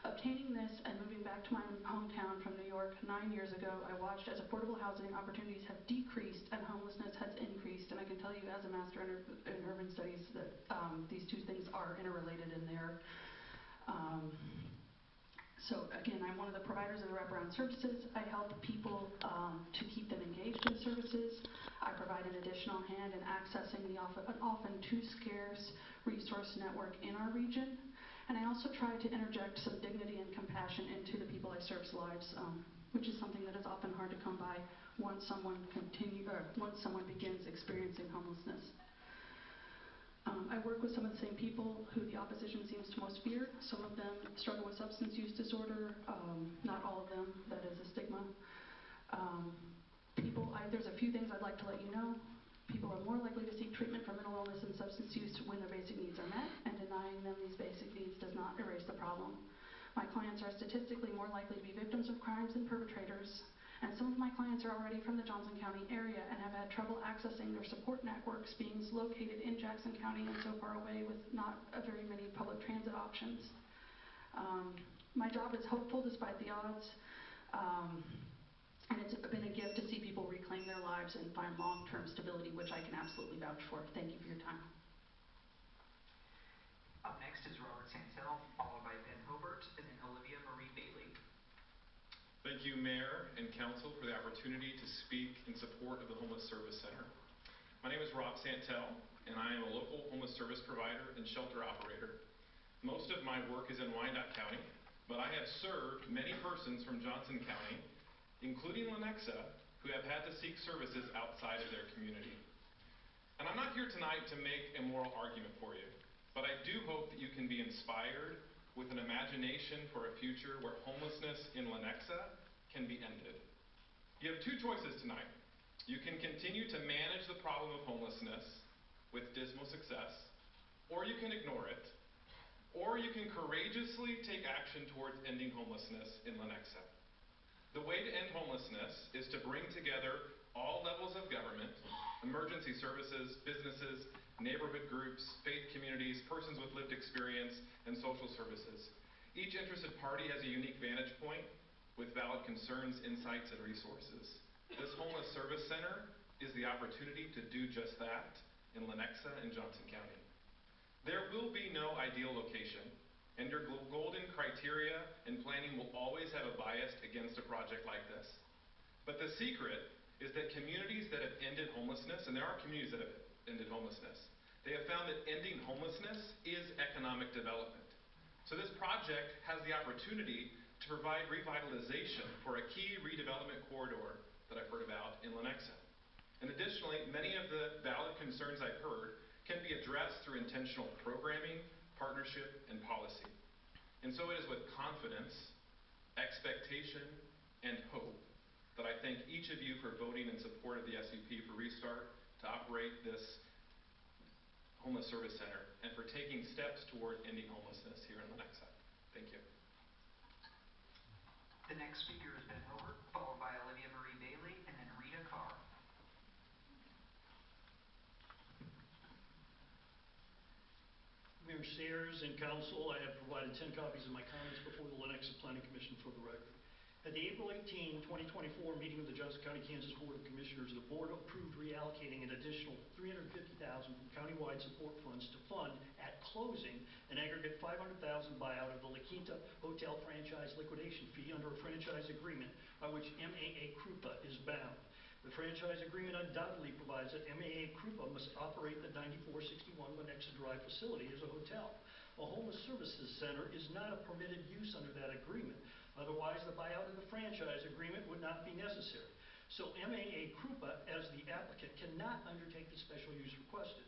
Obtaining this and moving back to my hometown from New York 9 years ago, I watched as affordable housing opportunities have decreased and homelessness has increased. And I can tell you as a master in urban studies that these two things are interrelated in there. So again, I'm one of the providers of the wraparound services. I help people to keep them engaged in services. I provide an additional hand in accessing the often too scarce resource network in our region. And I also try to interject some dignity and compassion into the people I serve's lives, which is something that is often hard to come by once someone begins experiencing homelessness. I work with some of the same people who the opposition seems to most fear. Some of them struggle with substance use disorder, not all of them, that is a stigma. There's a few things I'd like to let you know. People are more likely to seek treatment for mental illness and substance use when their basic needs are met, and denying them these basic needs does not erase the problem. My clients are statistically more likely to be victims of crimes than perpetrators, and some of my clients are already from the Johnson County area and have had trouble accessing their support networks, being located in Jackson County and so far away with not very many public transit options. My job is hopeful despite the odds, and it's been a gift to see people reclaim their lives and find long-term stability, which I can absolutely vouch for. Thank you for your time. Up next is Robert Santel, followed by Ben Hobart, and then Olivia Marie Bailey. Thank you, Mayor and Council, for the opportunity to speak in support of the Homeless Service Center. My name is Rob Santel, and I am a local homeless service provider and shelter operator. Most of my work is in Wyandotte County, but I have served many persons from Johnson County, including Lenexa, who have had to seek services outside of their community. And I'm not here tonight to make a moral argument for you, but I do hope that you can be inspired with an imagination for a future where homelessness in Lenexa can be ended. You have two choices tonight. You can continue to manage the problem of homelessness with dismal success, or you can ignore it, or you can courageously take action towards ending homelessness in Lenexa. The way to end homelessness is to bring together all levels of government, emergency services, businesses, neighborhood groups, faith communities, persons with lived experience, and social services. Each interested party has a unique vantage point with valid concerns, insights, and resources. This Homeless Service Center is the opportunity to do just that in Lenexa and Johnson County. There will be no ideal location, and your golden criteria and planning will always have a bias against a project like this. But the secret is that communities that have ended homelessness, and there are communities that have ended homelessness, they have found that ending homelessness is economic development. So this project has the opportunity to provide revitalization for a key redevelopment corridor that I've heard about in Lenexa. And additionally, many of the valid concerns I've heard can be addressed through intentional programming, partnership, and policy. And so it is with confidence, expectation, and hope that I thank each of you for voting in support of the SUP for Restart to operate this Homeless Service Center and for taking steps toward ending homelessness here in Lenexa. Thank you. The next speaker is Ben Hobart, followed by Olivia Marie Bailey, and then Rita Carr. Mayor Sayers and Council, I have provided 10 copies of my comments before the Lenexa Planning Commission for the record. At the April 18, 2024 meeting of the Johnson County, Kansas Board of Commissioners, the board approved reallocating an additional $350,000 from countywide support funds to fund, at closing, an aggregate $500,000 buyout of the La Quinta Hotel franchise liquidation fee under a franchise agreement by which MAA Krupa is bound. The franchise agreement undoubtedly provides that MAA Krupa must operate the 9461 Lenexa Drive facility as a hotel. A homeless services center is not a permitted use under that agreement. Otherwise, the buyout of the franchise agreement would not be necessary. So MAA Krupa, as the applicant, cannot undertake the special use requested.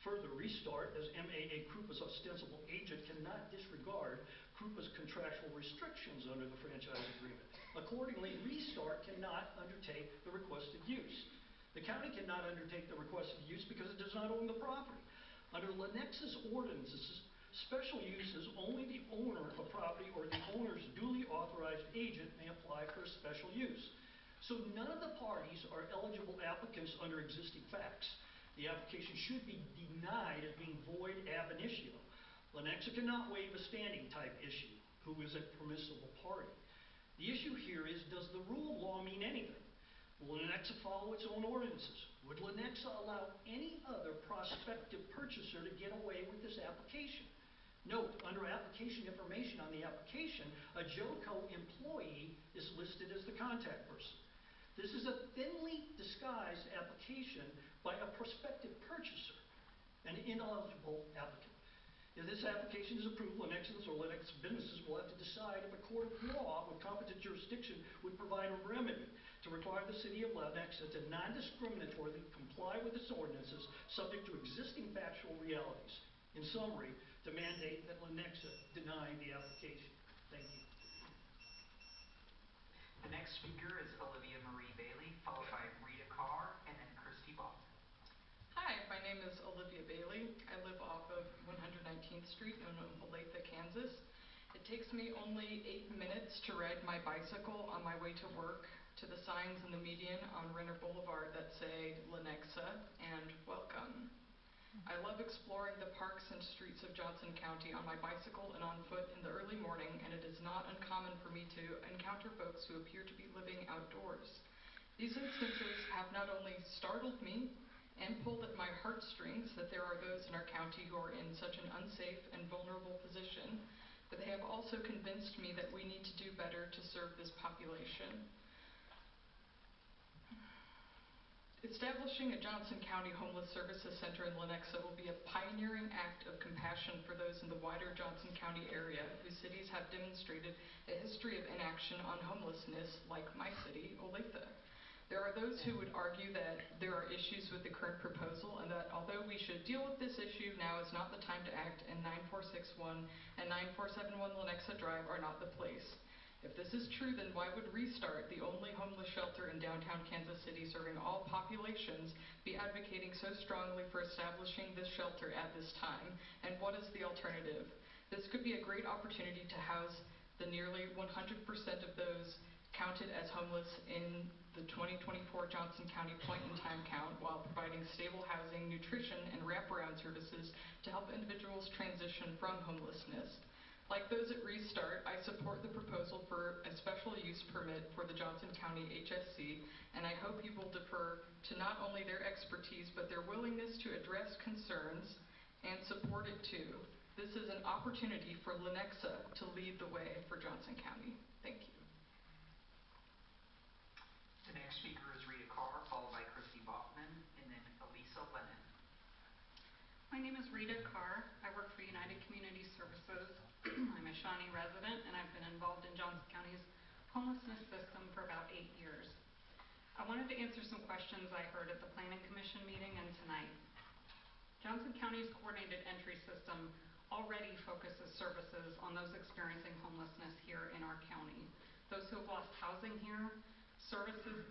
Further, Restart, as MAA Krupa's ostensible agent, cannot disregard Krupa's contractual restrictions under the franchise agreement. Accordingly, Restart cannot undertake the requested use. The county cannot undertake the requested use because it does not own the property. Under Lenexa's ordinances, special uses, only the owner of a property or the owner's duly authorized agent may apply for a special use. So none of the parties are eligible applicants under existing facts. The application should be denied as being void ab initio. Lenexa cannot waive a standing type issue. Who is a permissible party? The issue here is, does the rule of law mean anything? Will Lenexa follow its own ordinances? Would Lenexa allow any other prospective purchaser to get away with this application? Note, under application information on the application, a JOCO employee is listed as the contact person. This is a thinly disguised application by a prospective purchaser, an ineligible applicant. If this application is approved, Lenexans or Lenexa businesses will have to decide if a court of law with competent jurisdiction would provide a remedy to require the city of Lenexa to non-discriminatorily comply with its ordinances subject to existing factual realities. In summary, to mandate that Lenexa deny the application. Thank you. The next speaker is Olivia Marie Bailey, followed by Rita Carr, and then Christy Bachman. Hi, my name is Olivia Bailey. I live off of 119th Street in Olathe, Kansas. It takes me only 8 minutes to ride my bicycle on my way to work to the signs in the median on Renner Boulevard that say Lenexa and welcome. I love exploring the parks and streets of Johnson County on my bicycle and on foot in the early morning, and it is not uncommon for me to encounter folks who appear to be living outdoors. These instances have not only startled me and pulled at my heartstrings that there are those in our county who are in such an unsafe and vulnerable position, but they have also convinced me that we need to do better to serve this population. Establishing a Johnson County Homeless Services Center in Lenexa will be a pioneering act of compassion for those in the wider Johnson County area whose cities have demonstrated a history of inaction on homelessness, like my city, Olathe. There are those who would argue that there are issues with the current proposal and that although we should deal with this issue, now is not the time to act, and 9461 and 9471 Lenexa Drive are not the place. If this is true, then why would Restart, the only homeless shelter in downtown Kansas City serving all populations, be advocating so strongly for establishing this shelter at this time? And what is the alternative? This could be a great opportunity to house the nearly 100% of those counted as homeless in the 2024 Johnson County point-in-time count, while providing stable housing, nutrition, and wraparound services to help individuals transition from homelessness. Like those at Restart, I support the proposal for a special use permit for the Johnson County HSC, and I hope you will defer to not only their expertise, but their willingness to address concerns and support it too. This is an opportunity for Lenexa to lead the way for Johnson County. Thank you. The next speaker is Rita Carr, followed by Christy Bachman, and then Elisa Lennon. My name is Rita Carr. I work for United Community Services. I'm a Shawnee resident, and I've been involved in Johnson County's homelessness system for about 8 years. I wanted to answer some questions I heard at the Planning Commission meeting and tonight. Johnson County's coordinated entry system already focuses services on those experiencing homelessness here in our county. Those who have lost housing here,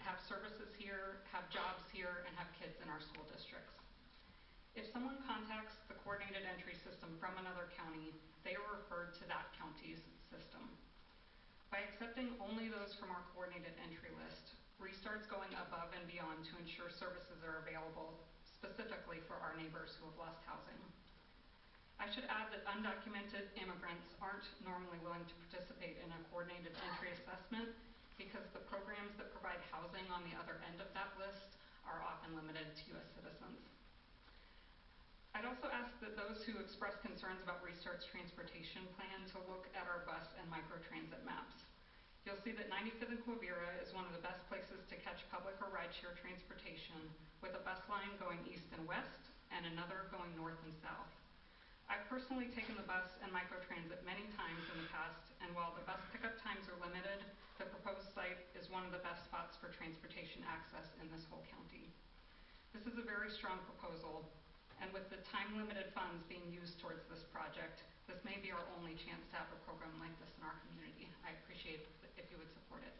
have services here, have jobs here, and have kids in our school districts. If someone contacts the coordinated entry system from another county, they are referred to that county's system. By accepting only those from our coordinated entry list, Restart's going above and beyond to ensure services are available specifically for our neighbors who have lost housing. I should add that undocumented immigrants aren't normally willing to participate in a coordinated entry assessment because the programs that provide housing on the other end of that list are often limited to U.S. citizens. I'd also ask that those who express concerns about Restart's transportation plan to look at our bus and microtransit maps. You'll see that 95th and Quivira is one of the best places to catch public or rideshare transportation, with a bus line going east and west and another going north and south. I've personally taken the bus and microtransit many times in the past, and while the bus pickup times are limited, the proposed site is one of the best spots for transportation access in this whole county. This is a very strong proposal, and with the time-limited funds being used towards this project, this may be our only chance to have a program like this in our community. I appreciate it if you would support it.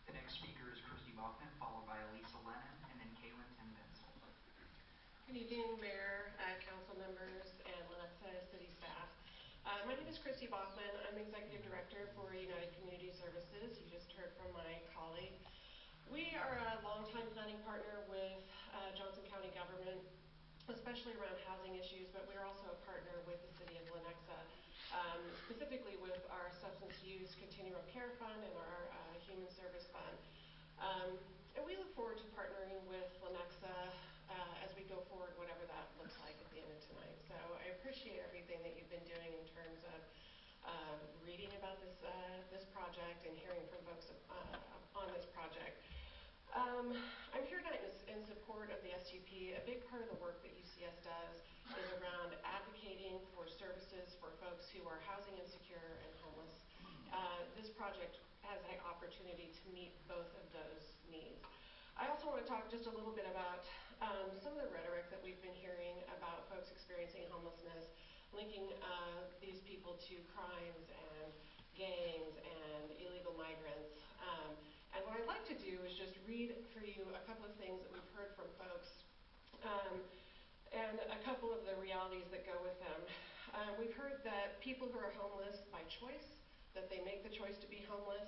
The next speaker is Christy Bachman, followed by Elisa Lennon, and then Kaylin Tim-Bensel. Good evening, Mayor, Council members, and Lenexa City staff. My name is Christy Bachman. I'm Executive Director for United Community Services. You just heard from my colleague. We are a longtime planning partner with Johnson County government, especially around housing issues, but we're also a partner with the City of Lenexa, specifically with our Substance Use Continuum Care Fund and our Human Service Fund. And we look forward to partnering with Lenexa as we go forward, whatever that looks like at the end of tonight. reading about this project and hearing from folks on this project. I'm here tonight in support of the SUP. A big part of the work that UCS does is around advocating for services for folks who are housing insecure and homeless. This project has the opportunity to meet both of those needs. I also want to talk just a little bit about some of the rhetoric that we've been hearing about folks experiencing homelessness, linking these people to crimes and gangs and illegal migrants. And what I'd like to do is just read for you a couple of things that we've heard from folks and a couple of the realities that go with them. We've heard that people who are homeless by choice, that they make the choice to be homeless,